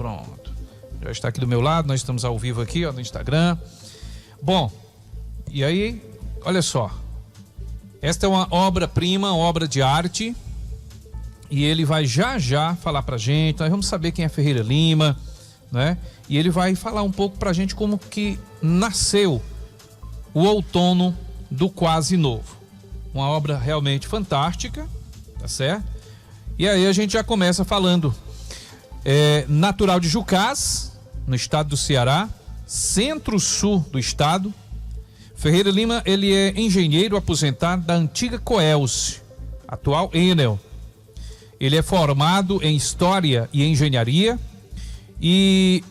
Pronto. Já está aqui do meu lado, nós estamos ao vivo aqui, ó, no Instagram. Bom, e aí, olha só. Esta é uma obra-prima, uma obra de arte. E ele vai já falar pra gente. Nós vamos saber quem é Ferreira Lima, né? E ele vai falar um pouco pra gente como que nasceu o Outono do Quase Novo. Uma obra realmente fantástica, tá certo? E aí a gente já começa falando. Natural de Jucás, no estado do Ceará, centro-sul do estado. Ferreira Lima, ele é engenheiro aposentado da antiga Coelce, atual Enel. Ele é formado em História e Engenharia e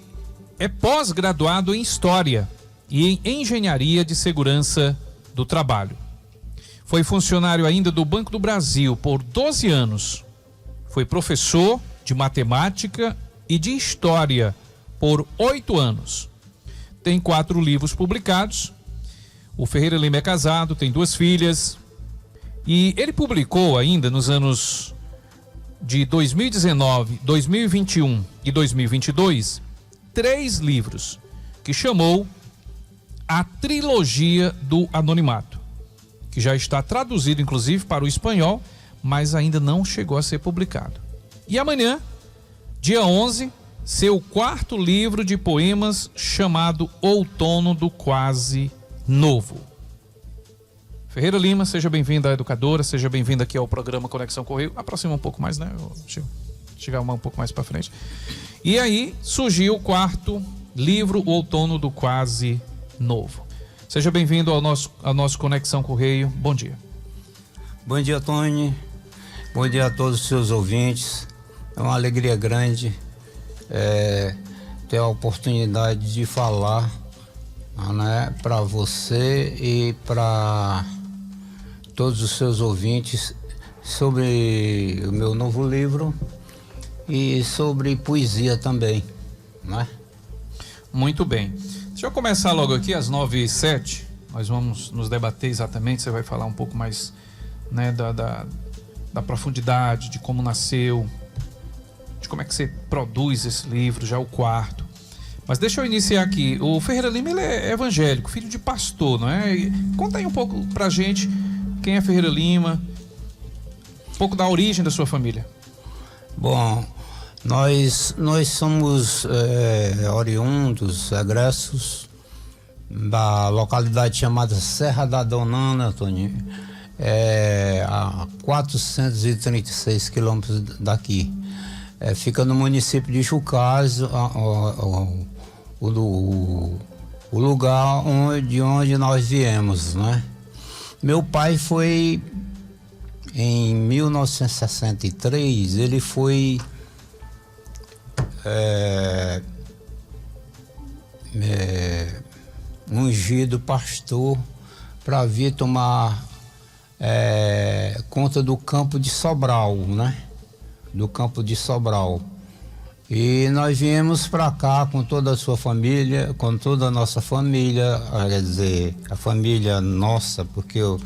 é pós-graduado em História e em Engenharia de Segurança do Trabalho. Foi funcionário ainda do Banco do Brasil por 12 anos. Foi professor de Matemática e de História por 8 anos. Tem 4 livros publicados. O Ferreira Lima é casado, tem 2 filhas. E ele publicou ainda nos anos de 2019, 2021 e 2022, 3 livros que chamou a Trilogia do Anonimato, que já está traduzido inclusive para o espanhol, mas ainda não chegou a ser publicado. E amanhã, dia 11, seu 4º livro de poemas chamado Outono do Quase Novo. Ferreira Lima, seja bem-vinda à Educadora, seja bem-vinda aqui ao programa Conexão Correio. Aproxima um pouco mais, né? Chegar um pouco mais para frente. E aí surgiu o 4º livro, O Outono do Quase Novo. Seja bem-vindo ao nosso Conexão Correio. Bom dia. Bom dia, Tony. Bom dia a todos os seus ouvintes. É uma alegria grande ter a oportunidade de falar, né, para você e para todos os seus ouvintes sobre o meu novo livro e sobre poesia também, né? Muito bem. Deixa eu começar logo aqui às 9h07. Nós vamos nos debater exatamente. Você vai falar um pouco mais, né, da profundidade, de como nasceu, de como é que você produz esse livro, já o 4º. Mas deixa eu iniciar aqui. O Ferreira Lima, ele é evangélico, filho de pastor, não é? Conta aí um pouco pra gente quem é Ferreira Lima, um pouco da origem da sua família. Bom, nós somos oriundos, egressos da localidade chamada Serra da Donana, Tony, a 436 quilômetros daqui. Fica no município de Jucás, o lugar de onde nós viemos, né? Meu pai foi, em 1963, ele foi ungido pastor para vir tomar conta do campo de Sobral, né? Do campo de Sobral. E nós viemos para cá com toda a sua família, com toda a nossa família, quer dizer, a família nossa, porque o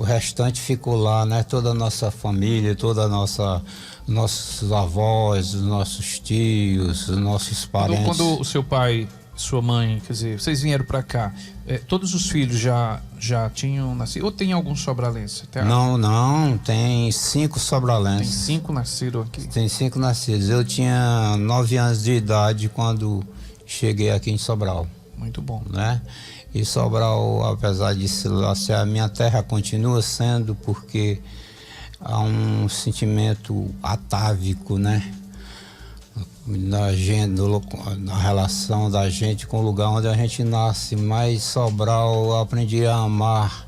restante ficou lá, né? Toda a nossa família, nossos avós, nossos tios, nossos parentes. Quando o seu pai, sua mãe, quer dizer, vocês vieram para cá, todos os filhos já tinham nascido? Ou tem algum sobralense? Não, tem 5 sobralenses. Tem 5 nascidos aqui? Tem 5 nascidos. Eu tinha 9 anos de idade quando cheguei aqui em Sobral. Muito bom. Né? E Sobral, apesar de ser a minha terra, continua sendo, porque há um sentimento atávico, né? Na relação da gente com o lugar onde a gente nasce. Mas Sobral eu aprendi a amar,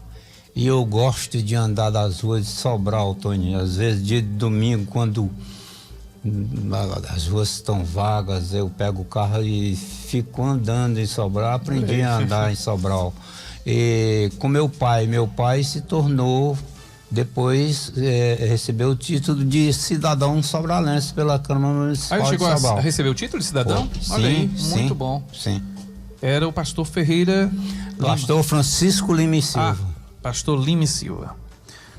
e eu gosto de andar das ruas de Sobral, Tony. Às vezes dia de domingo, quando as ruas estão vagas, eu pego o carro e fico andando em Sobral. Aprendi a andar em Sobral. E com meu pai se tornou, depois recebeu o título de cidadão sobralense pela Câmara Municipal de Sobral. Chegou a receber o título de cidadão? Olha aí, muito bom. Sim. Era o pastor Ferreira Pastor Francisco Lima e Silva. Pastor Lima e Silva.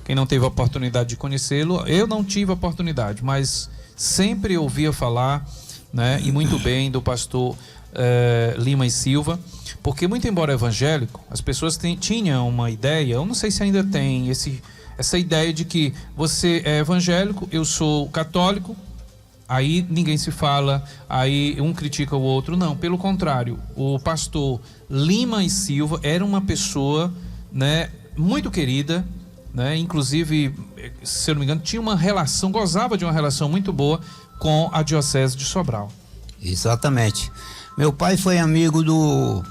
Quem não teve a oportunidade de conhecê-lo, eu não tive a oportunidade, mas sempre ouvia falar né? E muito bem do pastor Lima e Silva, porque muito embora evangélico, as pessoas tinham uma ideia, eu não sei se ainda tem essa ideia de que você é evangélico, eu sou católico, aí ninguém se fala, aí um critica o outro. Não, pelo contrário, o pastor Lima e Silva era uma pessoa, né, muito querida, né, inclusive, se eu não me engano, tinha uma relação, gozava de uma relação muito boa com a Diocese de Sobral. Exatamente. Meu pai foi amigo no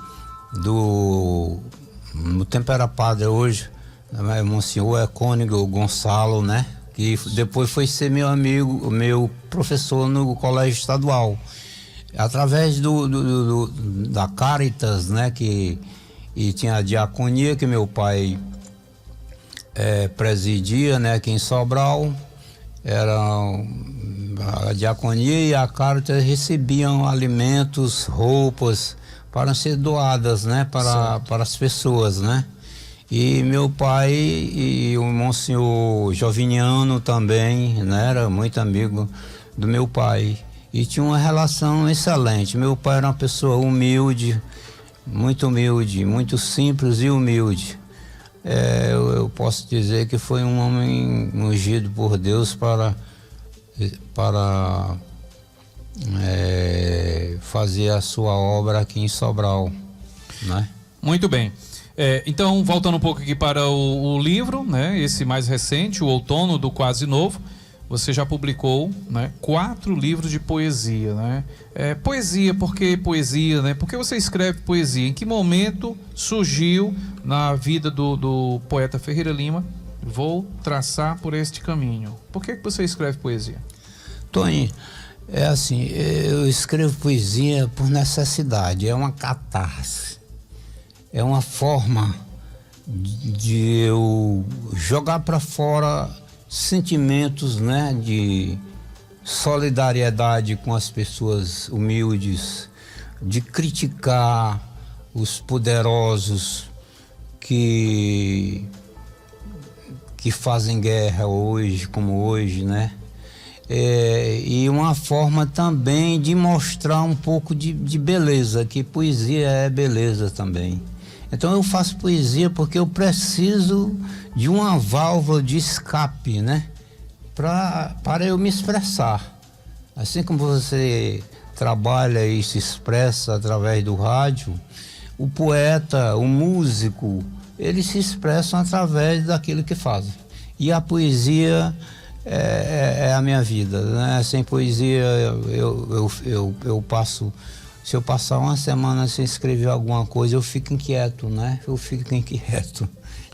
tempo era padre, hoje, né, Monsenhor Cônigo Gonçalo, né? Que depois foi ser meu amigo, meu professor no colégio estadual. Através da Caritas, né? E tinha a diaconia que meu pai presidia, né? Aqui em Sobral. Era a diaconia e a Caritas recebiam alimentos, roupas para ser doadas, né? Para as pessoas, né? E meu pai e o Monsenhor Joviniano também, né, era muito amigo do meu pai. E tinha uma relação excelente. Meu pai era uma pessoa humilde, muito simples e humilde. Eu posso dizer que foi um homem ungido por Deus para fazer a sua obra aqui em Sobral, né? Muito bem. Então, voltando um pouco aqui para o livro, né? Esse mais recente, o Outono do Quase Novo, você já publicou, né, 4 livros de poesia, né? Poesia, por que poesia, né? Por que você escreve poesia? Em que momento surgiu na vida do poeta Ferreira Lima? Vou traçar por este caminho. Por que você escreve poesia? Tony, é assim, eu escrevo poesia por necessidade, é uma catarse. É uma forma de eu jogar para fora sentimentos, né, de solidariedade com as pessoas humildes, de criticar os poderosos que fazem guerra hoje, como hoje, né? E uma forma também de mostrar um pouco de beleza, que poesia é beleza também. Então eu faço poesia porque eu preciso de uma válvula de escape, né? Para eu me expressar. Assim como você trabalha e se expressa através do rádio, o poeta, o músico, eles se expressam através daquilo que fazem. E a poesia é a minha vida, né? Sem poesia eu passo... Se eu passar uma semana sem escrever alguma coisa, eu fico inquieto, né?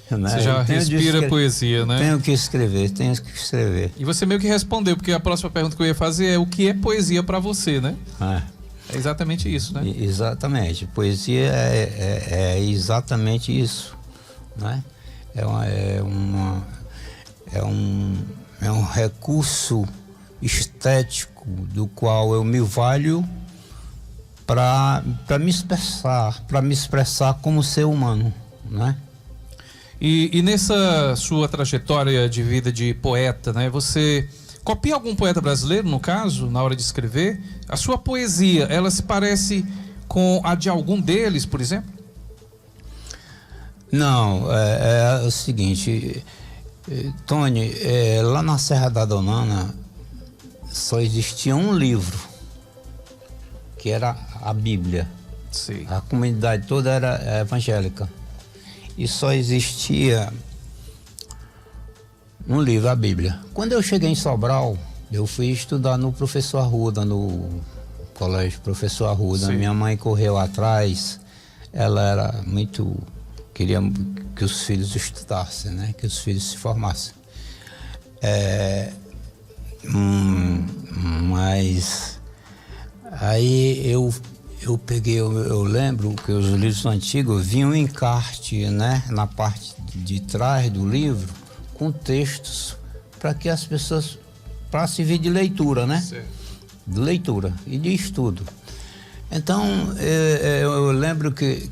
Né? Você já respira poesia, né? Tenho que escrever. E você meio que respondeu, porque a próxima pergunta que eu ia fazer é o que é poesia para você, né? É exatamente isso, né? Exatamente. Poesia é exatamente isso, né? É um recurso estético do qual eu me valho para me expressar como ser humano, né? E nessa sua trajetória de vida de poeta, né? Você copia algum poeta brasileiro, no caso, na hora de escrever? A sua poesia, ela se parece com a de algum deles, por exemplo? Não, é o seguinte, Tony, lá na Serra da Donana só existia um livro, que era a Bíblia. Sim. A comunidade toda era evangélica. E só existia um livro, a Bíblia. Quando eu cheguei em Sobral, eu fui estudar no Professor Arruda, no colégio Professor Arruda. Sim. Minha mãe correu atrás, ela era muito... queria que os filhos estudassem, né? Que os filhos se formassem. Mas aí eu peguei, eu lembro que os livros antigos vinham em encarte, né? Na parte de trás do livro, com textos para que as pessoas, para servir de leitura, né? Certo. De leitura e de estudo. Então, eu lembro que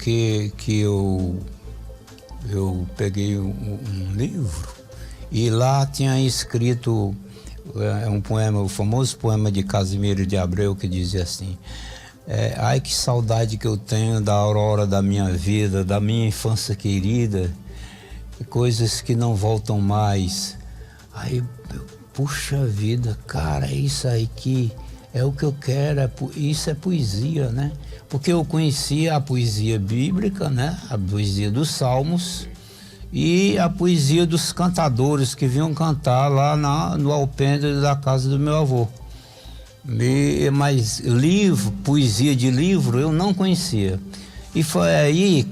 eu peguei um livro e lá tinha escrito É um poema, o famoso poema de Casimiro de Abreu, que dizia assim: ai, que saudade que eu tenho da aurora da minha vida, da minha infância querida, coisas que não voltam mais. Aí, puxa vida, cara, isso aí que é o que eu quero, isso é poesia, né? Porque eu conhecia a poesia bíblica, né? A poesia dos Salmos e a poesia dos cantadores que vinham cantar lá no alpendre da casa do meu avô. Mas livro, poesia de livro, eu não conhecia. E foi aí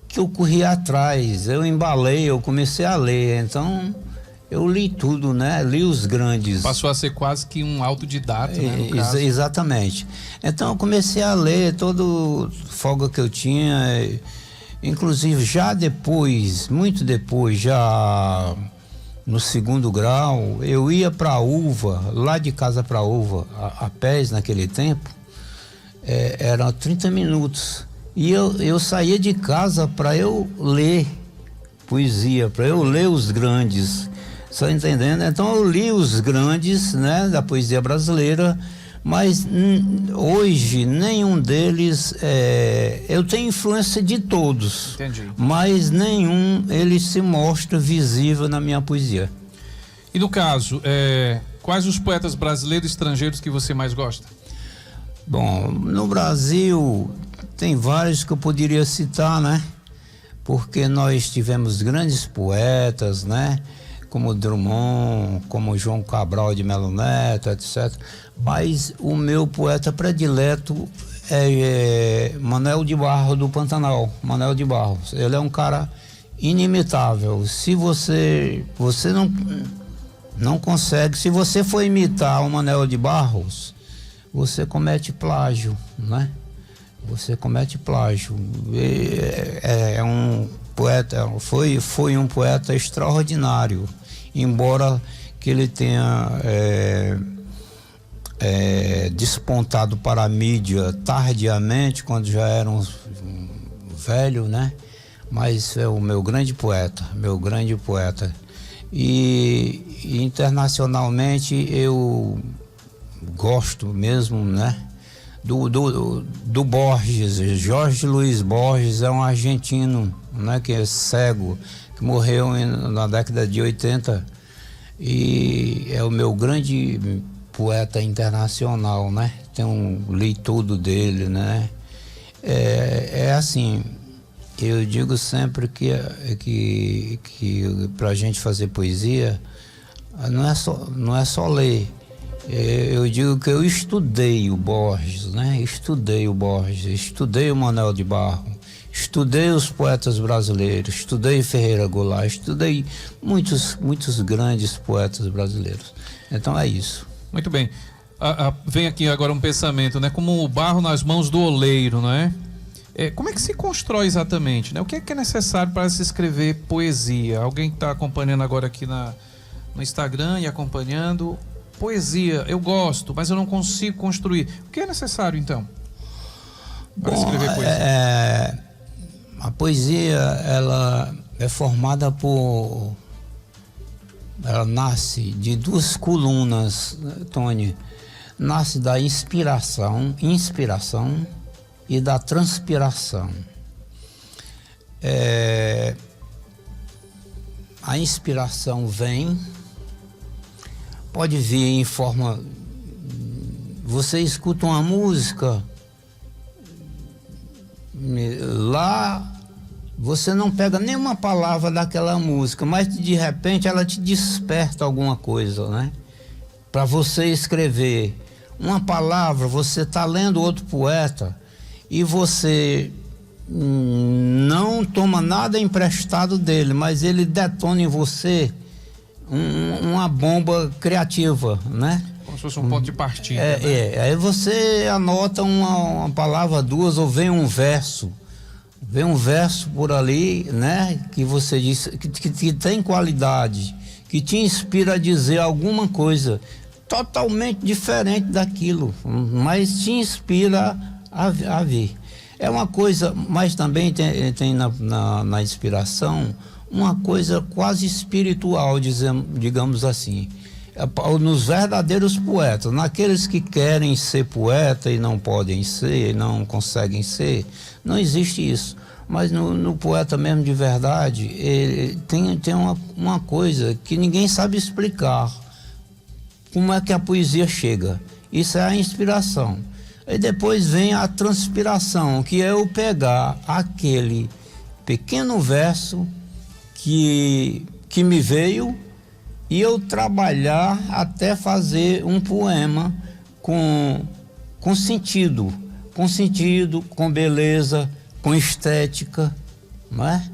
que eu corri atrás, eu embalei, eu comecei a ler. Então, eu li tudo, né? Li os grandes. Passou a ser quase que um autodidata, né, no caso. Exatamente. Então, eu comecei a ler todo folga que eu tinha. Inclusive, já depois, muito depois, já no segundo grau, eu ia para Uva, lá de casa para Uva, a pés naquele tempo, eram 30 minutos. E eu saía de casa para eu ler poesia, para eu ler os grandes. Só entendendo? Então eu li os grandes, né, da poesia brasileira, mas hoje nenhum deles eu tenho influência de todos. Entendi. Mas nenhum ele se mostra visível na minha poesia. E no caso, quais os poetas brasileiros e estrangeiros que você mais gosta? Bom, no Brasil tem vários que eu poderia citar, né? Porque nós tivemos grandes poetas, né? Como Drummond, como João Cabral de Melo Neto, etc. Mas o meu poeta predileto é Manuel de Barros do Pantanal. Manuel de Barros. Ele é um cara inimitável. Se você não consegue, se você for imitar o Manuel de Barros, você comete plágio, né? Você comete plágio. É um poeta, foi um poeta extraordinário, embora que ele tenha despontado para a mídia tardiamente, quando já era um velho, né? Mas é o meu grande poeta. E internacionalmente eu gosto mesmo, né? Do Borges. Jorge Luiz Borges é um argentino, né, que é cego, que morreu na década de 80 e é o meu grande poeta internacional, né? Li tudo dele, né? É assim, eu digo sempre que pra gente fazer poesia não é só ler. Eu digo que eu estudei o Borges, né? Estudei o Manuel de Barros, estudei os poetas brasileiros, estudei Ferreira Goulart, estudei muitos grandes poetas brasileiros. Então é isso. Muito bem. Vem aqui agora um pensamento, né? Como o barro nas mãos do oleiro, não é? Como é que se constrói exatamente, né? O que é necessário para se escrever poesia? Alguém que está acompanhando agora aqui no Instagram e acompanhando... Poesia, eu gosto, mas eu não consigo construir. O que é necessário, então, para escrever poesia? A poesia, ela é formada ela nasce de duas colunas, Tony. Nasce da inspiração e da transpiração. A inspiração vem... Pode vir em forma... Você escuta uma música, lá você não pega nenhuma palavra daquela música, mas de repente ela te desperta alguma coisa, né? Para você escrever uma palavra, você está lendo outro poeta e você não toma nada emprestado dele, mas ele detona em você uma bomba criativa, né? Como se fosse um ponto de partida. Aí você anota uma palavra, duas, ou vem um verso por ali, né? Que você diz que tem qualidade, que te inspira a dizer alguma coisa totalmente diferente daquilo, mas te inspira a ver. É uma coisa, mas também tem na inspiração uma coisa quase espiritual, digamos assim. nos verdadeiros poetas, naqueles que querem ser poeta e não podem ser, não conseguem ser, não existe isso. Mas no poeta mesmo de verdade, ele tem uma coisa que ninguém sabe explicar. Como é que a poesia chega? Isso é a inspiração. E depois vem a transpiração, que é eu pegar aquele pequeno verso que me veio e eu trabalhar até fazer um poema com sentido, com beleza, com estética, não é?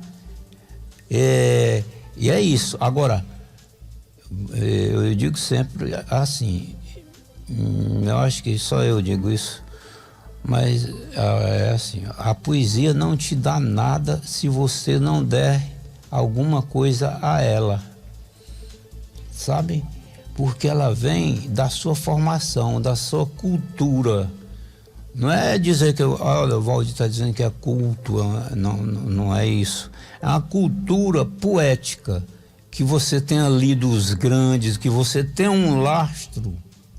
E é isso. Agora, eu digo sempre assim, eu acho que só eu digo isso, mas é assim, a poesia não te dá nada se você não der alguma coisa a ela, sabe? Porque ela vem da sua formação, da sua cultura. Não é dizer que, olha, o Valdir está dizendo que é culto, não é isso. É uma cultura poética, que você tenha lido os grandes, que você tenha um lastro,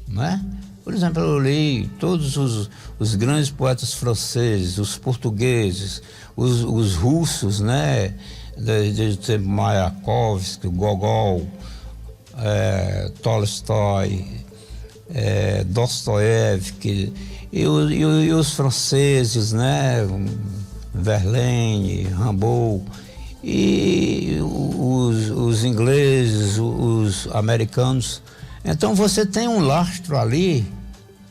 não é? Por exemplo, eu li todos os grandes poetas franceses, os portugueses, os russos, né? De Mayakovsky, Gogol, Tolstói, Dostoiévski, e os franceses, né? Verlaine, Rimbaud, e os ingleses, os americanos. Então você tem um lastro ali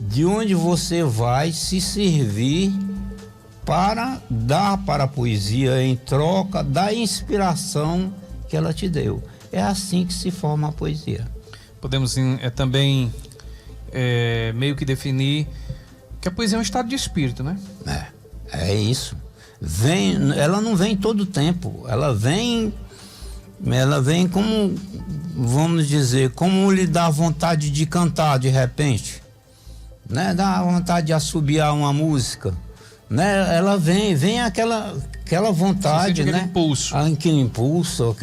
de onde você vai se servir para dar para a poesia em troca da inspiração que ela te deu. É assim que se forma a poesia. Podemos também meio que definir que a poesia é um estado de espírito, né? É isso. Ela não vem todo o tempo, ela vem como, vamos dizer, como lhe dá vontade de cantar de repente, né? Dá vontade de assobiar uma música, né? Ela vem aquela vontade, né? Aquele impulso,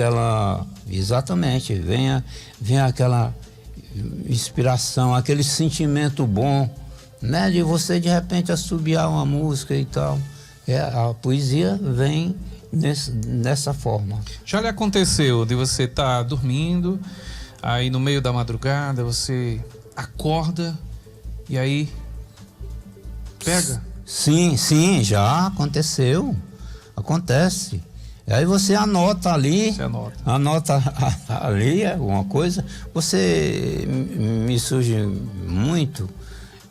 exatamente, vem aquela inspiração, aquele sentimento bom, né? De você de repente assobiar uma música e tal. A poesia vem nessa forma. Já lhe aconteceu de você estar dormindo, aí no meio da madrugada você acorda e aí pega? Sim, já aconteceu. Acontece. E aí você anota ali. Anota ali alguma coisa. Você me surge muito.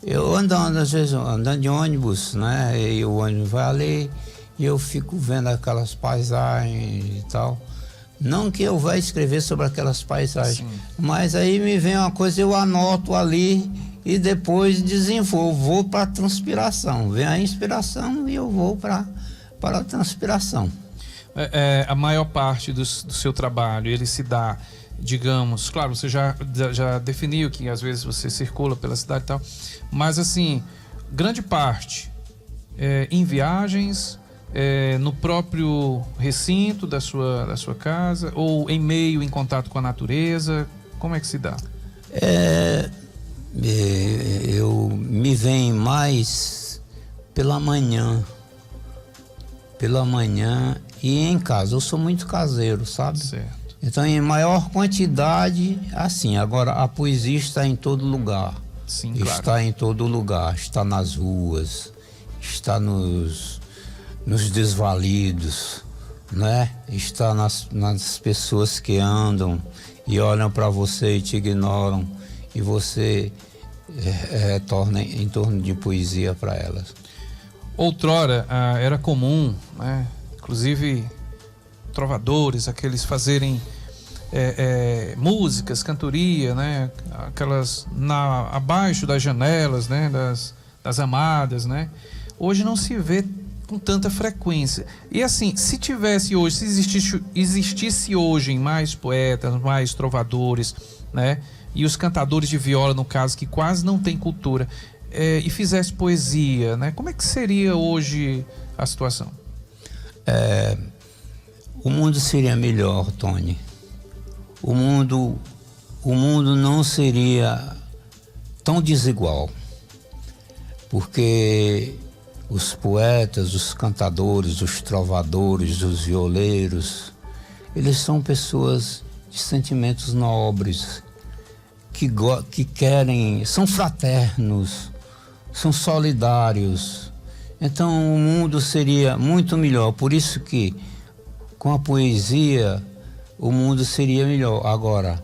Eu às vezes andando de ônibus, né? E o ônibus vai ali e eu fico vendo aquelas paisagens e tal. Não que eu vá escrever sobre aquelas paisagens, sim, mas aí me vem uma coisa, eu anoto ali e depois desenvolvo, vou para a transpiração. Vem a inspiração e eu vou para a transpiração. A maior parte do seu trabalho, ele se dá, digamos, claro, você já definiu que às vezes você circula pela cidade e tal, mas assim, grande parte em viagens, no próprio recinto da sua casa, ou em meio, em contato com a natureza, como é que se dá? Eu me venho mais pela manhã e em casa. Eu sou muito caseiro, sabe? Certo. Então, em maior quantidade, assim. Agora, a poesia está em todo lugar. Sim, claro. Está em todo lugar. Está nas ruas, está nos desvalidos, né? Está nas pessoas que andam e olham para você e te ignoram, e você retorna em torno de poesia para elas. Outrora era comum, né? Inclusive trovadores, aqueles fazerem músicas, cantoria, né? Aquelas abaixo das janelas, né? Das amadas, né? Hoje não se vê com tanta frequência. E assim, se existisse hoje mais poetas, mais trovadores, né? E os cantadores de viola, no caso, que quase não tem cultura, e fizesse poesia, né? Como é que seria hoje a situação? O mundo seria melhor, Tony. O mundo o mundo não seria tão desigual, porque os poetas, os cantadores, os trovadores, os violeiros, eles são pessoas de sentimentos nobres, que querem, são fraternos, são solidários. Então o mundo seria muito melhor. Por isso que com a poesia o mundo seria melhor. Agora,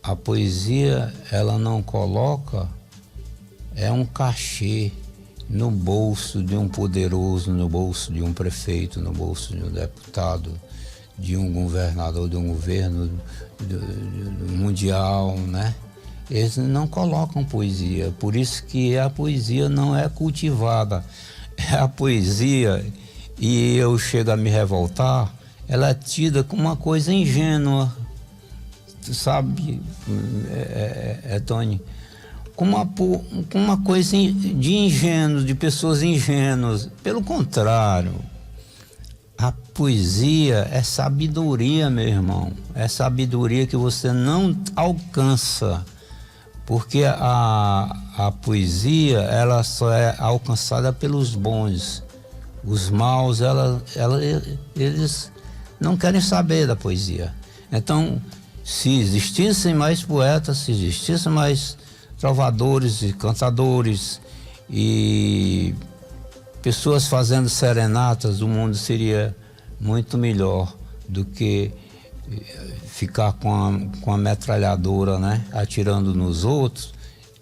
a poesia, ela não coloca um cachê no bolso de um poderoso, no bolso de um prefeito, no bolso de um deputado, de um governador, de um governo mundial, né? Eles não colocam poesia, por isso que a poesia não é cultivada. A poesia, e eu chego a me revoltar, ela é tida como uma coisa ingênua, tu sabe, Tony? Como uma coisa de ingênuos, de pessoas ingênuas. Pelo contrário, a poesia é sabedoria, meu irmão. É sabedoria que você não alcança. Porque a poesia, ela só é alcançada pelos bons. Os maus, eles não querem saber da poesia. Então, se existissem mais poetas, se existissem mais trovadores e cantadores e pessoas fazendo serenatas, o mundo seria muito melhor do que ficar com a metralhadora, né, atirando nos outros.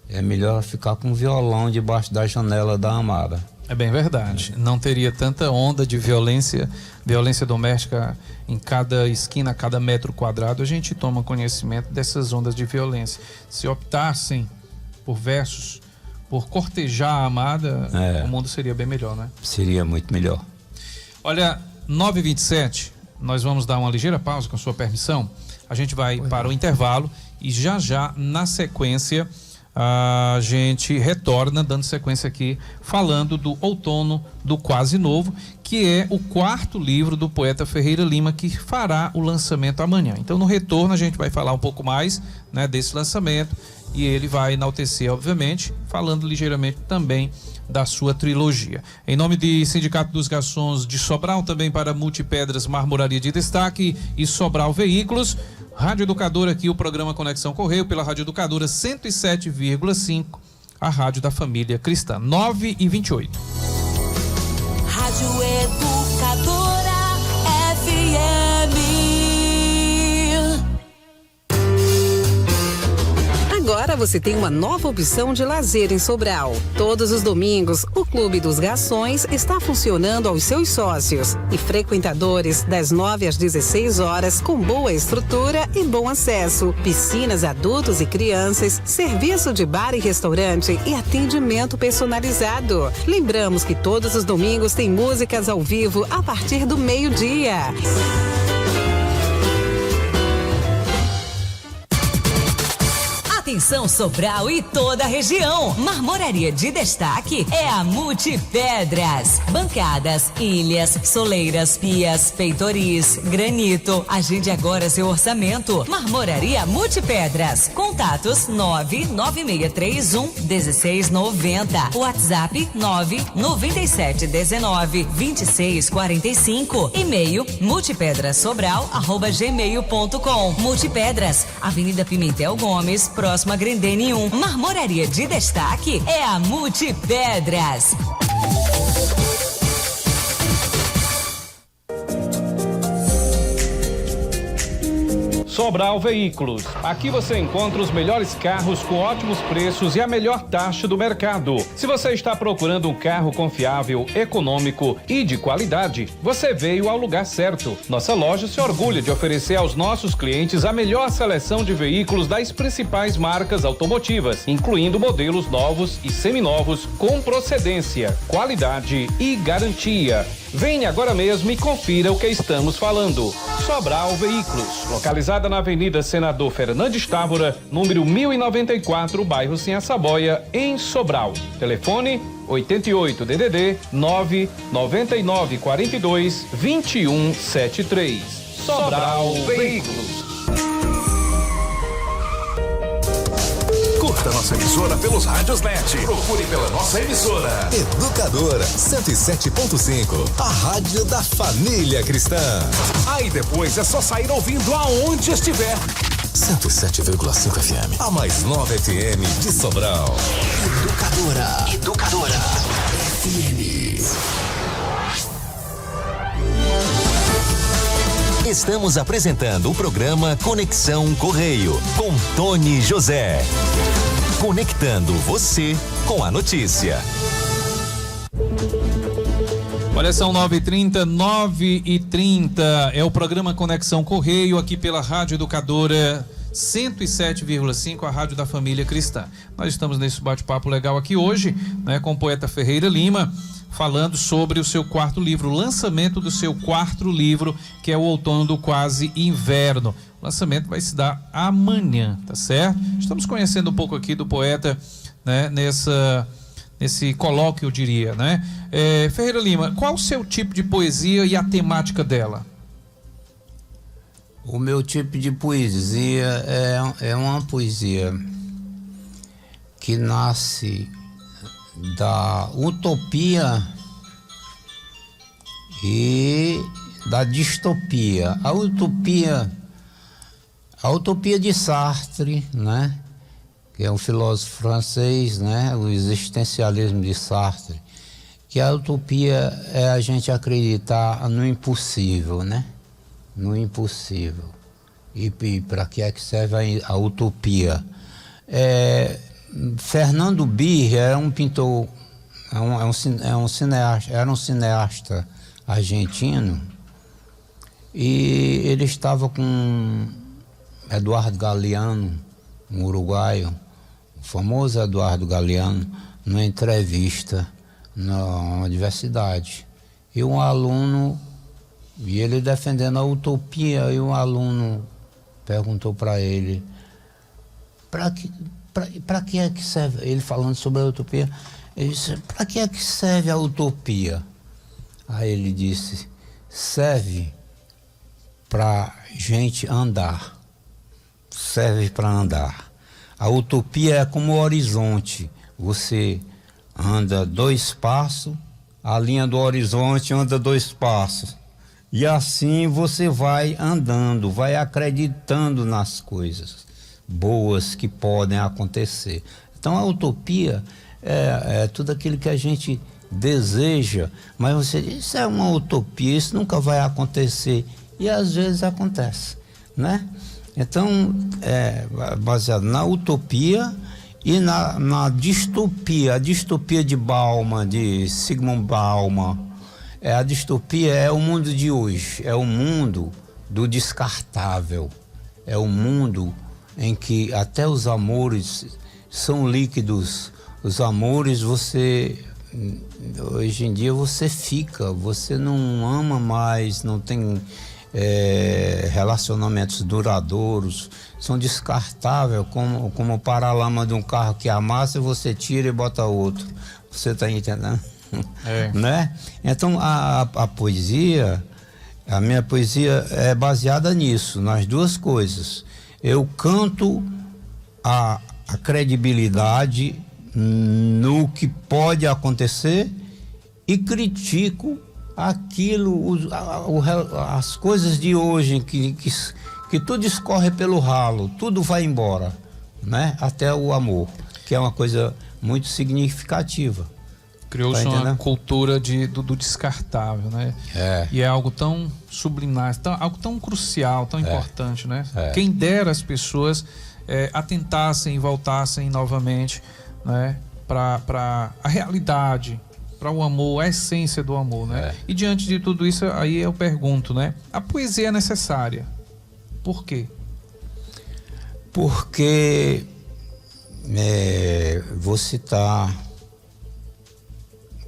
É melhor ficar com um violão debaixo da janela da amada. É bem verdade. Não teria tanta onda de violência doméstica em cada esquina, a cada metro quadrado. A gente toma conhecimento dessas ondas de violência. Se optassem por versos, por cortejar a amada, o mundo seria bem melhor, né? Seria muito melhor. Olha, 9h27, nós vamos dar uma ligeira pausa, com a sua permissão. A gente vai para o intervalo e já na sequência a gente retorna, dando sequência aqui, falando do Outono do Quase Novo, que é o 4º livro do poeta Ferreira Lima, que fará o lançamento amanhã. Então, no retorno, a gente vai falar um pouco mais, né, desse lançamento, e ele vai enaltecer, obviamente, falando ligeiramente também da sua trilogia. Em nome de Sindicato dos Garçons de Sobral, também para Multipedras Marmoraria de Destaque e Sobral Veículos, Rádio Educadora aqui, o programa Conexão Correio, pela Rádio Educadora 107,5, a rádio da família cristã. 9h28. Rádio Educadora FM. Agora você tem uma nova opção de lazer em Sobral. Todos os domingos, o Clube dos Garçons está funcionando aos seus sócios e frequentadores das 9 às 16 horas com boa estrutura e bom acesso. Piscinas adultos e crianças, serviço de bar e restaurante e atendimento personalizado. Lembramos que todos os domingos tem músicas ao vivo a partir do meio-dia. Atenção Sobral e toda a região. Marmoraria de destaque é a Multipedras. Bancadas, ilhas, soleiras, pias, peitoris, granito. Agende agora seu orçamento. Marmoraria Multipedras. Contatos 99631-1690. WhatsApp 99719-2645. E-mail multipedrasobral@gmail.com. Multipedras, Avenida Pimentel Gomes, próxima a Grendene 1. Marmoraria de destaque é a Multipedras. Sobral Veículos. Aqui você encontra os melhores carros com ótimos preços e a melhor taxa do mercado. Se você está procurando um carro confiável, econômico e de qualidade, você veio ao lugar certo. Nossa loja se orgulha de oferecer aos nossos clientes a melhor seleção de veículos das principais marcas automotivas, incluindo modelos novos e seminovos com procedência, qualidade e garantia. Venha agora mesmo e confira o que estamos falando. Sobral Veículos, localizada na Avenida Senador Fernandes Távora, número 1094, bairro Sinha Saboia, em Sobral. Telefone 88 DDD 999 42 2173. Sobral Veículos. nossa emissora pelos rádios net. Procure pela nossa emissora. Educadora 107.5, a rádio da família cristã. Aí depois é só sair ouvindo aonde estiver. 107,5 FM, a mais nova FM de Sobral. Educadora FM. Estamos apresentando o programa Conexão Correio, com Tony José. Conectando você com a notícia. Olha, são 9h30. É o programa Conexão Correio, aqui pela Rádio Educadora 107,5, a Rádio da Família Cristã. Nós estamos nesse bate-papo legal aqui hoje, né, com o poeta Ferreira Lima, falando sobre o seu quarto livro, o lançamento do seu quarto livro, que é o Outono do Quase Inverno. O lançamento vai se dar amanhã, tá certo? Estamos conhecendo um pouco aqui do poeta, né, nesse colóquio, eu diria, né? Ferreira Lima, qual o seu tipo de poesia e a temática dela? O meu tipo de poesia é uma poesia que nasce da utopia e da distopia. A utopia de Sartre, né? Que é um filósofo francês, né? O existencialismo de Sartre, que a utopia é a gente acreditar no impossível, né? No impossível. E para que é que serve a utopia? Fernando Birr era um pintor, era um cineasta argentino, e ele estava com Eduardo Galeano, um uruguaio, o famoso Eduardo Galeano, numa entrevista na universidade. E um aluno, e ele defendendo a utopia, e um aluno perguntou para ele, para que é que serve, ele falando sobre a utopia, ele disse, para que é que serve a utopia? Aí ele disse, serve para gente andar. Serve para andar. A utopia é como o horizonte. Você anda 2 passos, a linha do horizonte anda 2 passos. E assim você vai andando, vai acreditando nas coisas boas que podem acontecer. Então a utopia é tudo aquilo que a gente deseja, mas você diz, isso é uma utopia, isso nunca vai acontecer. E às vezes acontece, né? Então, baseado na utopia e na distopia. A distopia de Bauman, de Sigmund Bauman, a distopia é o mundo de hoje, é o mundo do descartável, é o mundo em que até os amores são líquidos. Os amores, hoje em dia você não ama mais, não tem relacionamentos duradouros, são descartáveis, como o paralama de um carro que amassa, você tira e bota outro. Você está entendendo? Né? Então a poesia, a minha poesia é baseada nisso, nas duas coisas. Eu canto a credibilidade no que pode acontecer e critico aquilo, as coisas de hoje que tudo escorre pelo ralo, tudo vai embora, né? Até o amor, que é uma coisa muito significativa. Criou-se uma cultura do descartável, né? E é algo tão subliminar, algo tão crucial, tão importante, né? Quem dera as pessoas atentassem e voltassem novamente, né? Para a realidade, para o amor, a essência do amor, né? E diante de tudo isso, aí eu pergunto, né? A poesia é necessária. Por quê? Porque vou citar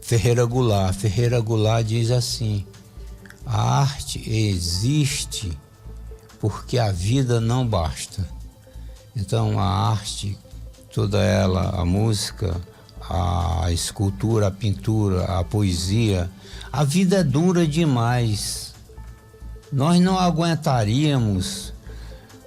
Ferreira Goulart. Ferreira Goulart diz assim: a arte existe porque a vida não basta. Então a arte, toda ela, a música, a escultura, a pintura, a poesia, a vida é dura demais. Nós não aguentaríamos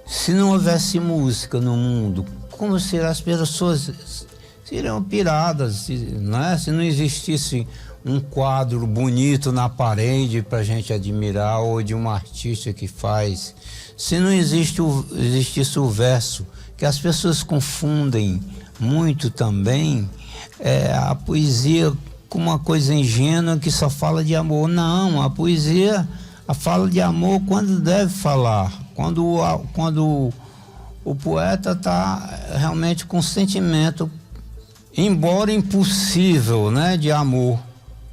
se não houvesse música no mundo. como se as pessoas seriam piradas, né? Se não existisse um quadro bonito na parede para a gente admirar, ou de um artista que faz, se não existisse o verso, que as pessoas confundem muito também, a poesia com uma coisa ingênua que só fala de amor. Não, a poesia fala de amor quando deve falar, quando o poeta está realmente com sentimento, embora impossível, né, de amor,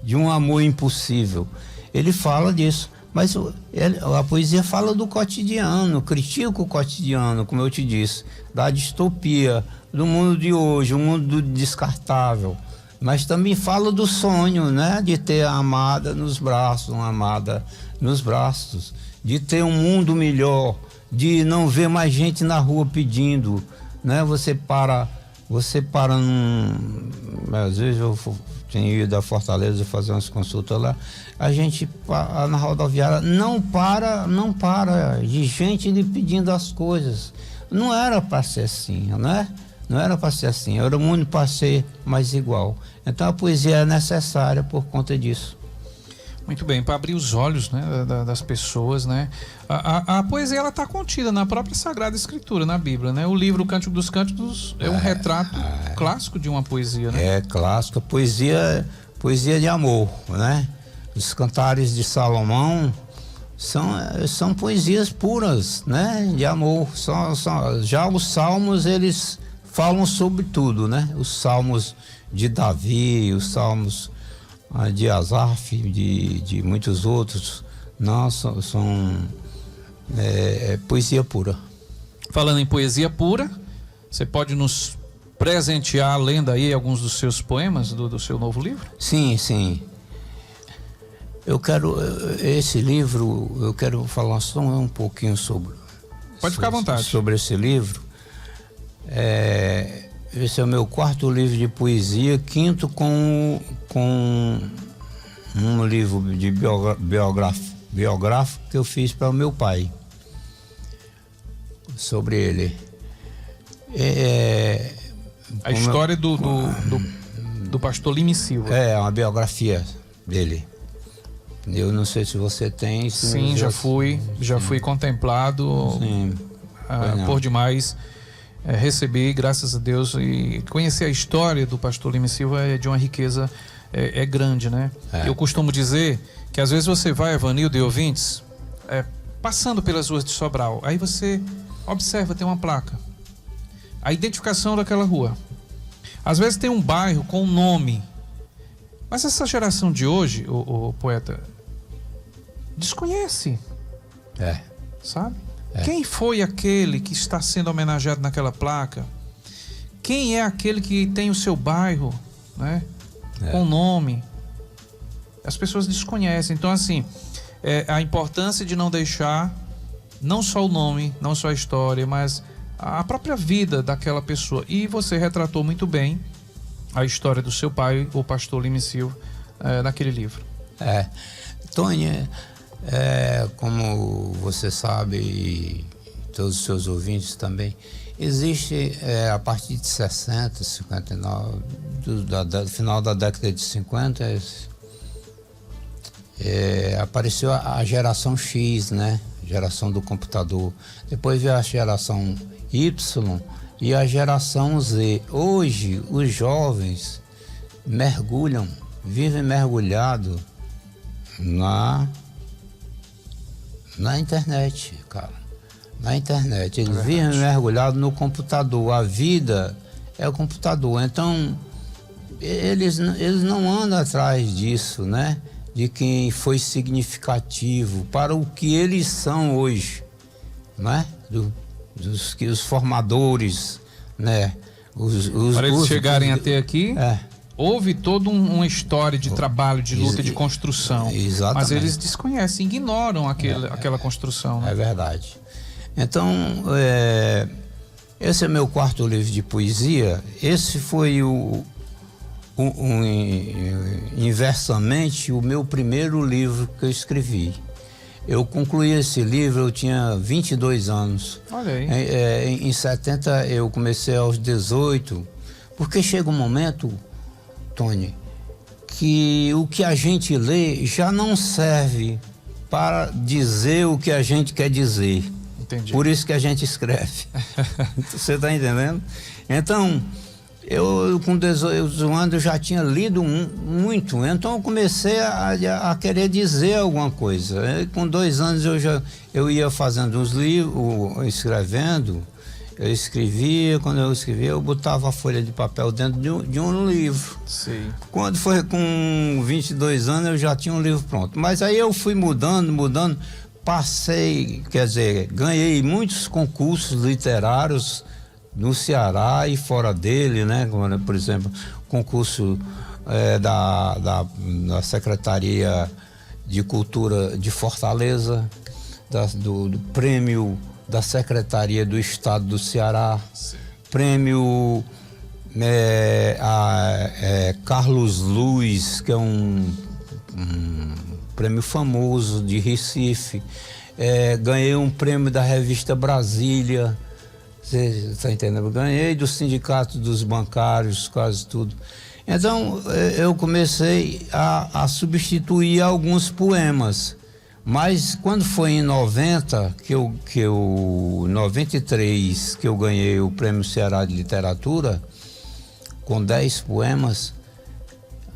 de um amor impossível. Ele fala disso, mas a poesia fala do cotidiano, critica o cotidiano, como eu te disse, da distopia, do mundo de hoje, o mundo do descartável, mas também fala do sonho, né, de ter a amada nos braços, uma amada nos braços, de ter um mundo melhor, de não ver mais gente na rua pedindo, né? Você para às vezes eu tenho ido a Fortaleza fazer umas consultas lá, a gente na rodoviária não para de gente lhe pedindo as coisas. Não era para ser assim, né? Não era para ser assim, era o mundo para ser mais igual. Então a poesia é necessária por conta disso. Muito bem, para abrir os olhos, né, das pessoas, né? A poesia, ela está contida na própria Sagrada Escritura, na Bíblia, né? O livro Cântico dos Cânticos é um retrato clássico de uma poesia, né? É clássico, poesia de amor, né? Os cantares de Salomão são poesias puras, né? De amor. Já os salmos, eles falam sobre tudo, né? Os salmos de Davi, os salmos de Asaf, de muitos outros, não, são poesia pura. Falando em poesia pura, você pode nos presentear lendo aí alguns dos seus poemas do seu novo livro? Sim. Esse livro, eu quero falar só um pouquinho sobre. Pode ficar à vontade. Sobre esse livro. Esse é o meu 4º livro de poesia, 5º com um livro de biográfico que eu fiz para o meu pai, sobre ele. A história do pastor Lime Silva. É uma biografia dele. Eu não sei se você tem. Sim, já fui contemplado. Sim. Por demais. Recebi, graças a Deus, e conhecer a história do pastor Lime Silva é de uma riqueza grande, né? Eu costumo dizer que às vezes você vai, Evanildo e ouvintes, passando pelas ruas de Sobral, aí você observa, tem uma placa, a identificação daquela rua. Às vezes tem um bairro com um nome, mas essa geração de hoje, o poeta, desconhece, sabe? Quem foi aquele que está sendo homenageado naquela placa? Quem é aquele que tem o seu bairro, né? Com nome? As pessoas desconhecem. Então, assim, a importância de não deixar não só o nome, não só a história, mas a própria vida daquela pessoa. E você retratou muito bem a história do seu pai, o pastor Lime Silva, naquele livro. Tony, como você sabe, e todos os seus ouvintes também, existe a partir de 60, 59, do final da década de 50, apareceu a geração X, né? Geração do computador. Depois veio a geração Y e a geração Z. Hoje, os jovens vivem mergulhados na internet, cara. Na internet. Eles vivem mergulhados no computador. A vida é o computador. Então, eles não andam atrás disso, né? De quem foi significativo para o que eles são hoje, né? Os formadores, né? Para eles chegarem até aqui, houve toda uma história de trabalho, de luta, de construção. Exatamente. Mas eles desconhecem, ignoram aquela construção. Né? É verdade. Então, esse é meu 4º livro de poesia. Esse foi inversamente o meu primeiro livro que eu escrevi. Eu concluí esse livro, eu tinha 22 anos. Olha aí. Em 70 eu comecei aos 18, porque chega um momento, Tony, que o que a gente lê já não serve para dizer o que a gente quer dizer. Entendi. Por isso que a gente escreve. Você está entendendo? Então, eu com 18 anos eu já tinha lido muito, então eu comecei a querer dizer alguma coisa. Com 2 anos eu ia fazendo os livros, escrevendo, eu escrevia, quando eu escrevia eu botava a folha de papel dentro de um livro. Sim. Quando foi com 22 anos eu já tinha um livro pronto, mas aí eu fui mudando, passei, quer dizer, ganhei muitos concursos literários no Ceará e fora dele, né? Como, por exemplo, concurso da Secretaria de Cultura de Fortaleza, do prêmio da Secretaria do Estado do Ceará, sim, prêmio Carlos Luz, que é um prêmio famoso de Recife. Ganhei um prêmio da revista Brasília. Você está entendendo? Ganhei do sindicato dos bancários, quase tudo. Então, eu comecei a substituir alguns poemas. Mas quando foi em 93, que eu ganhei o Prêmio Ceará de Literatura, com 10 poemas,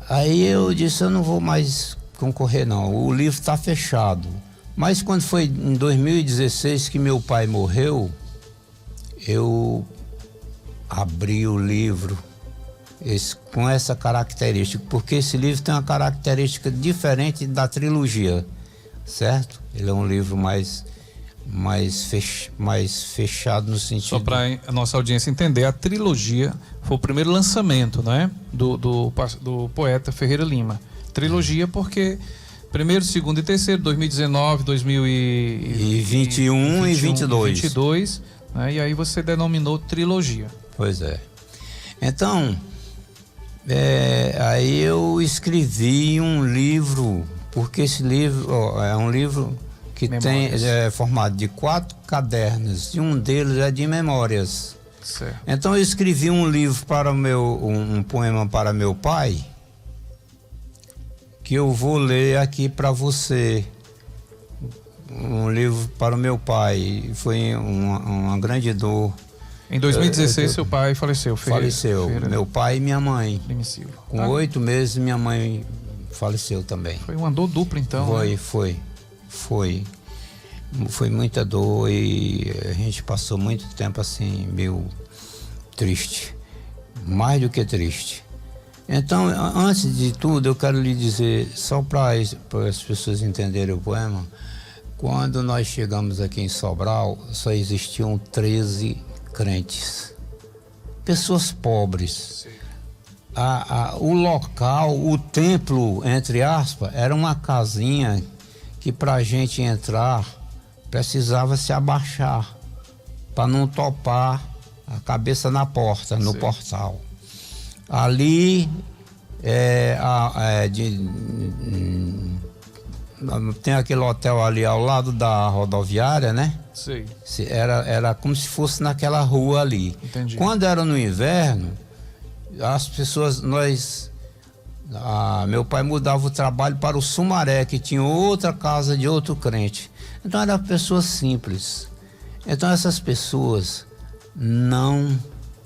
aí eu disse, eu não vou mais concorrer não, o livro está fechado. Mas quando foi em 2016 que meu pai morreu, eu abri o livro com essa característica, porque esse livro tem uma característica diferente da trilogia, certo? Ele é um livro mais fechado no sentido... Só para a nossa audiência entender, a trilogia foi o primeiro lançamento, né? Do poeta Ferreira Lima. Trilogia porque... Primeiro, segundo e terceiro, 2019, 2021 e 22. Né? E aí você denominou trilogia. Pois é. Então, aí eu escrevi um livro, porque esse livro é um livro que é formado de 4 cadernos, e um deles é de memórias. Certo. Então eu escrevi um livro para um poema para meu pai, que eu vou ler aqui para você. Um livro para o meu pai. Foi uma grande dor. Em 2016 seu pai faleceu. Faleceu, meu pai e minha mãe. Com 8 meses minha mãe faleceu também. Foi uma dor dupla então. Foi muita dor e a gente passou muito tempo assim, meio triste. Mais do que triste. Então, antes de tudo, eu quero lhe dizer, só para as pessoas entenderem o poema, quando nós chegamos aqui em Sobral, só existiam 13 crentes, pessoas pobres. O local, o templo, entre aspas, era uma casinha que para a gente entrar precisava se abaixar para não topar a cabeça na porta, no portal. Ali tem aquele hotel ali ao lado da rodoviária, né? Sim. Era como se fosse naquela rua ali. Entendi. Quando era no inverno, as pessoas, meu pai mudava o trabalho para o Sumaré, que tinha outra casa de outro crente. Então eram pessoas simples. Então essas pessoas não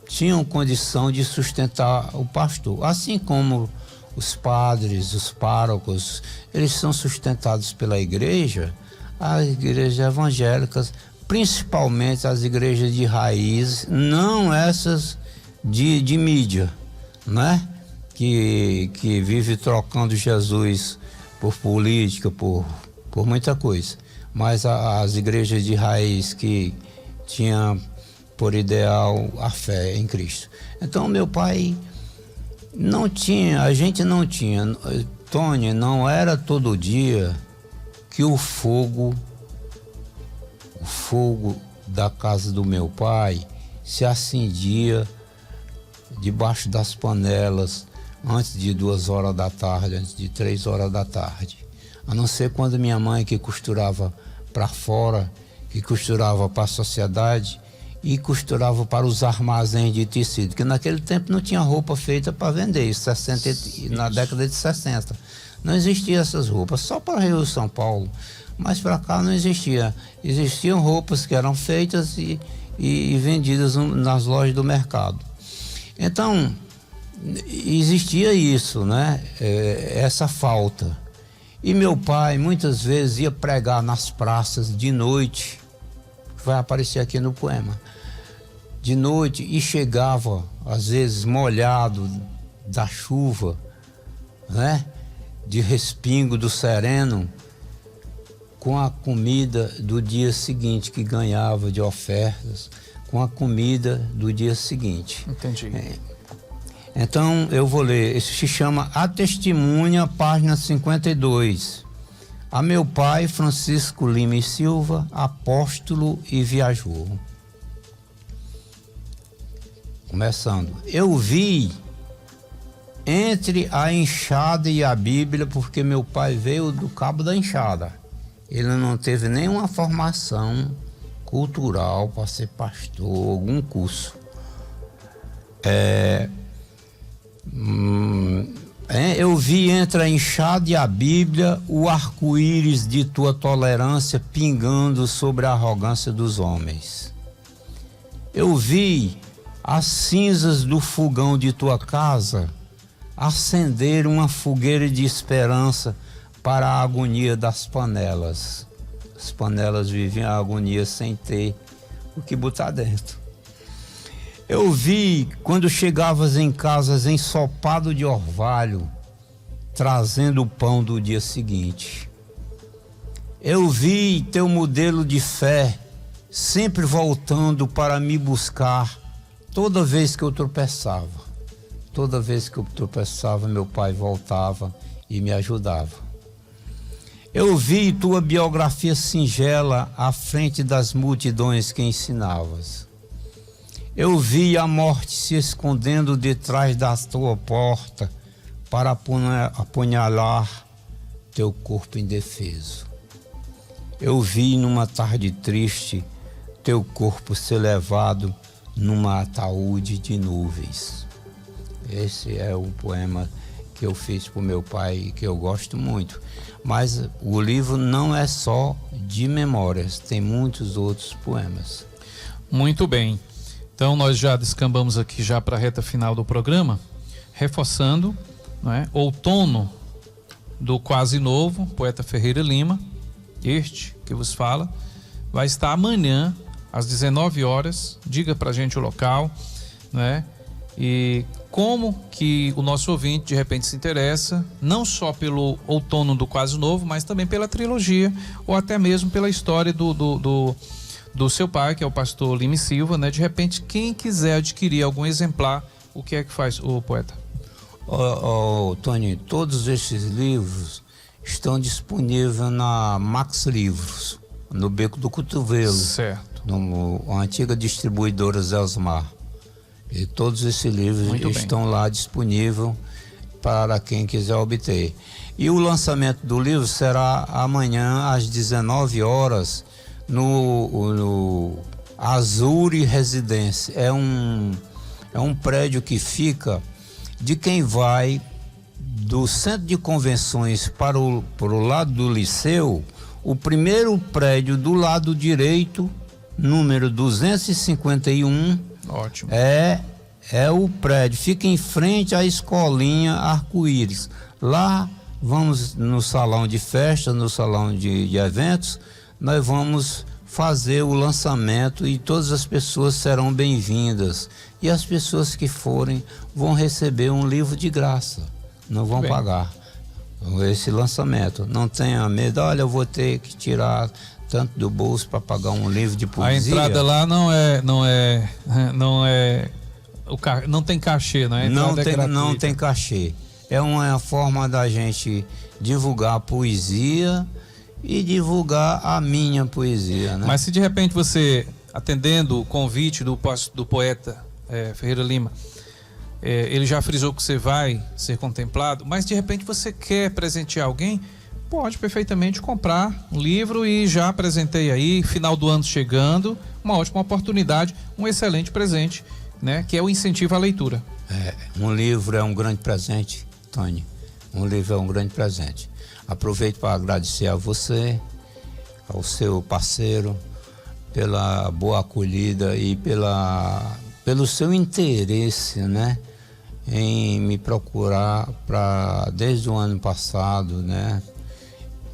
tinham condição de sustentar o pastor, assim como os padres, os párocos, eles são sustentados pela igreja, as igrejas evangélicas, principalmente as igrejas de raiz, não essas de mídia, né? Que vive trocando Jesus por política, por muita coisa, mas as igrejas de raiz que tinham por ideal a fé em Cristo. Então meu pai a gente não tinha, Tony, não era todo dia que o fogo da casa do meu pai se acendia debaixo das panelas antes de 2 horas da tarde, antes de 3 horas da tarde. A não ser quando minha mãe, que costurava para fora, que costurava para a sociedade e costurava para os armazéns de tecido, que naquele tempo não tinha roupa feita para vender, na década de 60. Não existiam essas roupas, só para Rio de São Paulo, mas para cá não existia. Existiam roupas que eram feitas e vendidas nas lojas do mercado. Então, existia isso, né? Essa falta. E meu pai muitas vezes ia pregar nas praças de noite, vai aparecer aqui no poema, de noite, e chegava às vezes molhado da chuva, né? De respingo do sereno, com a comida do dia seguinte que ganhava de ofertas, com a comida do dia seguinte. Entendi. Então eu vou ler, isso se chama A Testemunha, página 52. A meu pai, Francisco Lima e Silva, apóstolo e viajou. Começando. Eu vi entre a enxada e a Bíblia, porque meu pai veio do cabo da enxada. Ele não teve nenhuma formação cultural para ser pastor, algum curso. Eu vi entre a enxada e a Bíblia o arco-íris de tua tolerância pingando sobre a arrogância dos homens. Eu vi as cinzas do fogão de tua casa acender uma fogueira de esperança para a agonia das panelas. As panelas viviam a agonia sem ter o que botar dentro. Eu vi quando chegavas em casas ensopado de orvalho, trazendo o pão do dia seguinte. Eu vi teu modelo de fé sempre voltando para me buscar toda vez que eu tropeçava. Toda vez que eu tropeçava, meu pai voltava e me ajudava. Eu vi tua biografia singela à frente das multidões que ensinavas. Eu vi a morte se escondendo detrás da tua porta para apunhalar teu corpo indefeso. Eu vi numa tarde triste teu corpo ser levado numa ataúde de nuvens. Esse é um poema que eu fiz para o meu pai e que eu gosto muito. Mas o livro não é só de memórias, tem muitos outros poemas. Muito bem. Então nós já descambamos aqui já para a reta final do programa, reforçando, não é? Outono do Quase Novo, poeta Ferreira Lima, este que vos fala, vai estar amanhã às 19 horas. Diga pra gente o local, né? E como que o nosso ouvinte de repente se interessa, não só pelo Outono do Quase Novo, mas também pela trilogia, ou até mesmo pela história do seu pai, que é o pastor Lima e Silva, né? De repente, quem quiser adquirir algum exemplar, o que é que faz o poeta? Tony, todos esses livros estão disponíveis na Max Livros, no Beco do Cotovelo. Certo. A antiga distribuidora Zelsmar. E todos esses livros estão lá disponíveis para quem quiser obter. E o lançamento do livro será amanhã às 19 horas no Azuri Residência. É um prédio que fica de quem vai do centro de convenções para o lado do liceu. O primeiro prédio do lado direito, número 251. Ótimo. É o prédio, fica em frente à escolinha Arco-Íris. Lá vamos no salão de festa, no salão de eventos, nós vamos fazer o lançamento e todas as pessoas serão bem-vindas. E as pessoas que forem vão receber um livro de graça, não vão pagar esse lançamento. Não tenha medo, olha, eu vou ter que tirar tanto do bolso para pagar um livro de poesia. A entrada lá não tem cachê, né? Não tem cachê. É uma forma da gente divulgar a poesia e divulgar a minha poesia, né? Mas se de repente você, atendendo o convite do poeta Ferreira Lima, ele já frisou que você vai ser contemplado, mas de repente você quer presentear alguém, pode perfeitamente comprar um livro e já apresentei aí, final do ano chegando, uma ótima oportunidade, um excelente presente, né? Que é o incentivo à leitura. Um livro é um grande presente, Tony. Um livro é um grande presente. Aproveito para agradecer a você, ao seu parceiro, pela boa acolhida e pelo seu interesse, né? Em me procurar desde o ano passado, né?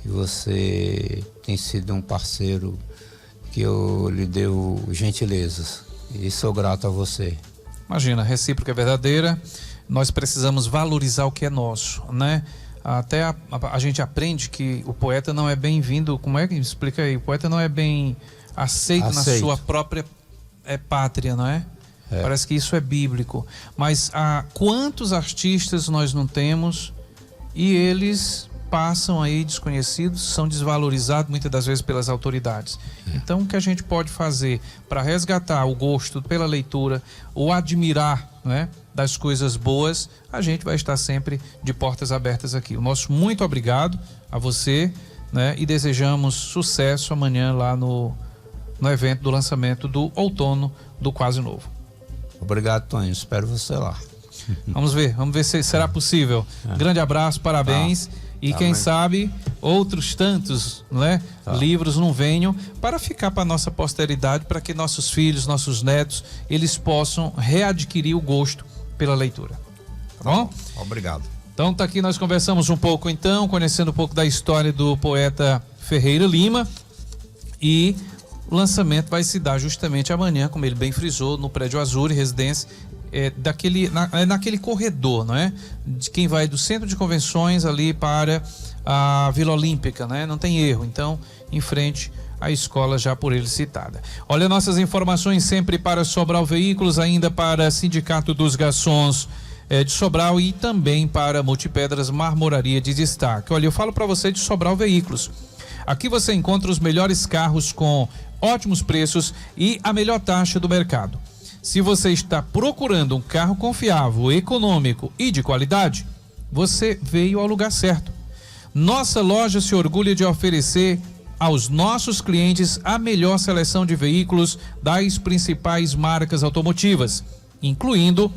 E você tem sido um parceiro que eu lhe deu gentilezas e sou grato a você. Imagina, a recíproca é verdadeira, nós precisamos valorizar o que é nosso, né? Até a gente aprende que o poeta não é bem-vindo, como é que explica aí? O poeta não é bem aceito na sua própria pátria, não é? Parece que isso é bíblico, mas quantos artistas nós não temos e eles passam aí desconhecidos, são desvalorizados muitas das vezes pelas autoridades. Então o que a gente pode fazer para resgatar o gosto pela leitura, ou admirar, né, das coisas boas, a gente vai estar sempre de portas abertas aqui. O nosso muito obrigado a você, né, e desejamos sucesso amanhã lá no evento do lançamento do outono do Quase Novo. Obrigado, Tony. Espero você lá. Vamos ver se será possível. Grande abraço, parabéns. E quem sabe outros tantos, né, livros não venham para ficar para nossa posteridade, para que nossos filhos, nossos netos, eles possam readquirir o gosto pela leitura. Tá bom? Obrigado. Então tá aqui, nós conversamos um pouco então, conhecendo um pouco da história do poeta Ferreira Lima, e o lançamento vai se dar justamente amanhã, como ele bem frisou, no Prédio Azul, residência, naquele corredor, não é? De quem vai do centro de convenções ali para a Vila Olímpica, né? Não tem erro, então, em frente à escola já por ele citada. Olha, nossas informações sempre para Sobral Veículos, ainda para Sindicato dos Garçons de Sobral e também para Multipedras Marmoraria de Destaque. Olha, eu falo para você de Sobral Veículos. Aqui você encontra os melhores carros com ótimos preços e a melhor taxa do mercado. Se você está procurando um carro confiável, econômico e de qualidade, você veio ao lugar certo. Nossa loja se orgulha de oferecer aos nossos clientes a melhor seleção de veículos das principais marcas automotivas, incluindo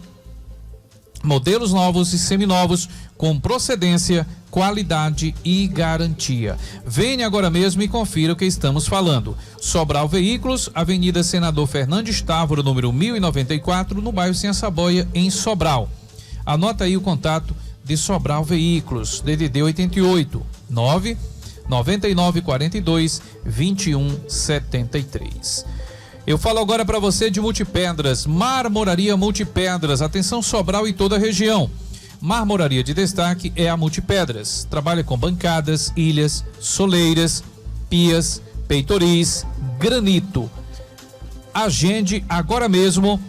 modelos novos e seminovos com procedência, qualidade e garantia. Venha agora mesmo e confira o que estamos falando. Sobral Veículos, Avenida Senador Fernandes Távora, número 1094, no bairro Ciançaboia, em Sobral. Anota aí o contato de Sobral Veículos, DDD 88 99942 2173. Eu falo agora para você de Multipedras, Marmoraria Multipedras. Atenção, Sobral e toda a região. Marmoraria de Destaque é a Multipedras. Trabalha com bancadas, ilhas, soleiras, pias, peitoris, granito. Agende agora mesmo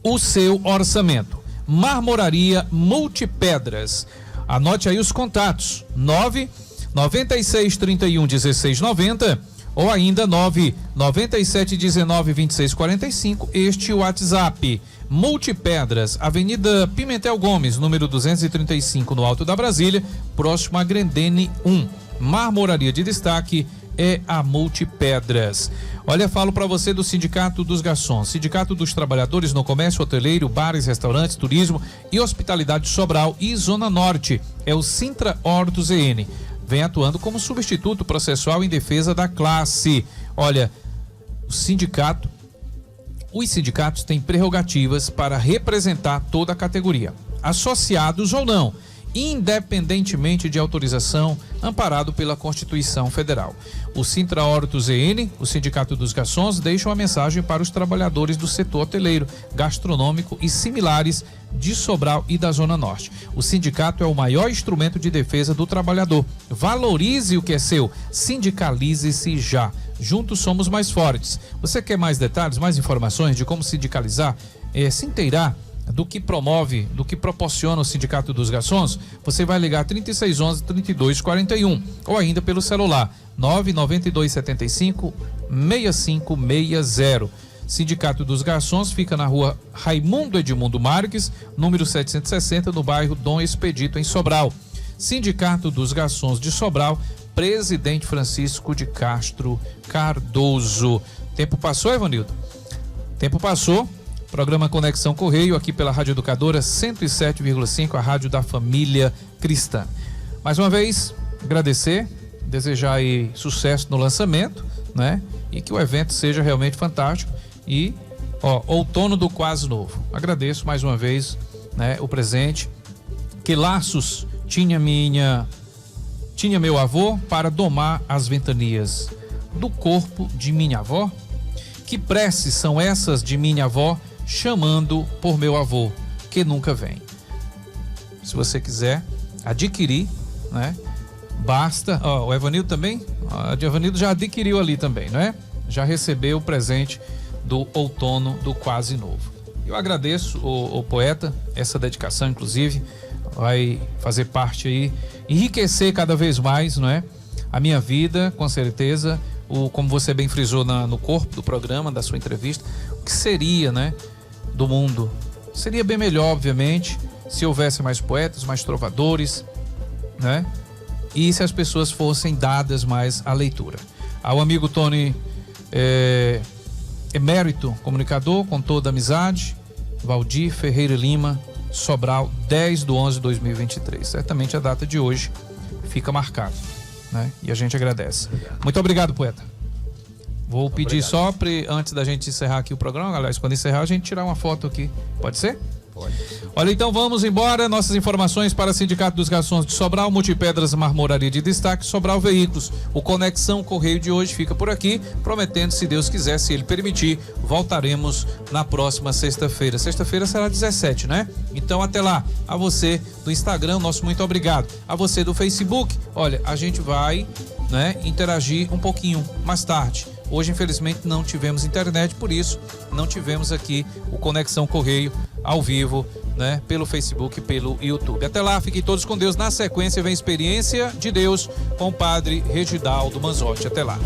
o seu orçamento. Marmoraria Multipedras. Anote aí os contatos: 996311690 ou ainda 997192645. Este WhatsApp. Multipedras, Avenida Pimentel Gomes, número 235, no Alto da Brasília, próximo a Grendene 1. Marmoraria de Destaque é a Multipedras. Olha, falo para você do Sindicato dos Garçons, Sindicato dos Trabalhadores no Comércio Hoteleiro, Bares, Restaurantes, Turismo e Hospitalidade Sobral e Zona Norte. É o Sintra Hortus EN. Vem atuando como substituto processual em defesa da classe. Olha, os sindicatos têm prerrogativas para representar toda a categoria, associados ou não, independentemente de autorização, amparado pela Constituição Federal. O Sintra Hortus EN, o Sindicato dos Garçons, deixa uma mensagem para os trabalhadores do setor hoteleiro, gastronômico e similares de Sobral e da Zona Norte. O sindicato é o maior instrumento de defesa do trabalhador. Valorize o que é seu, sindicalize-se já. Juntos somos mais fortes. Você quer mais detalhes, mais informações de como sindicalizar, se inteirar do que promove, do que proporciona o Sindicato dos Garçons? Você vai ligar 3611-3241 ou ainda pelo celular 99275-6560. Sindicato dos Garçons fica na rua Raimundo Edmundo Marques, número 760, no bairro Dom Expedito, em Sobral. Sindicato dos Garçons de Sobral, Presidente Francisco de Castro Cardoso. Tempo passou, Evanildo? Tempo passou. Programa Conexão Correio, aqui pela Rádio Educadora 107,5, a rádio da família cristã. Mais uma vez, agradecer, desejar aí sucesso no lançamento, né? E que o evento seja realmente fantástico. E, outono do quase novo. Agradeço mais uma vez, né, o presente. Que laços tinha meu avô para domar as ventanias do corpo de minha avó? Que preces são essas de minha avó chamando por meu avô, que nunca vem? Se você quiser adquirir, né? Basta, o Evanildo também, o Evanildo já adquiriu ali também, né? Já recebeu o presente do outono do quase novo. Eu agradeço o poeta, essa dedicação inclusive vai fazer parte aí, enriquecer cada vez mais, não é? A minha vida, com certeza, como você bem frisou no corpo do programa, da sua entrevista, o que seria, né, do mundo? Seria bem melhor, obviamente, se houvesse mais poetas, mais trovadores, né? E se as pessoas fossem dadas mais à leitura. Ao amigo Tony, emérito comunicador, com toda a amizade, Valdir Ferreira Lima, Sobral, 10/11/2023. Certamente a data de hoje fica marcada, né? E a gente agradece. Muito obrigado, poeta. Vou pedir só, antes da gente encerrar aqui o programa, aliás, quando encerrar, a gente tirar uma foto aqui. Pode ser? Pode. Olha, então vamos embora. Nossas informações para o Sindicato dos Garçons de Sobral, Multipedras, Marmoraria de Destaque, Sobral Veículos. O Conexão Correio de hoje fica por aqui, prometendo, se Deus quiser, se Ele permitir, voltaremos na próxima sexta-feira. Sexta-feira será 17, né? Então até lá. A você do Instagram, nosso muito obrigado. A você do Facebook, olha, a gente vai, né, interagir um pouquinho mais tarde. Hoje, infelizmente, não tivemos internet, por isso não tivemos aqui o Conexão Correio ao vivo, né, pelo Facebook e pelo YouTube. Até lá, fiquem todos com Deus. Na sequência, vem Experiência de Deus com o Padre Regidaldo Manzotti. Até lá.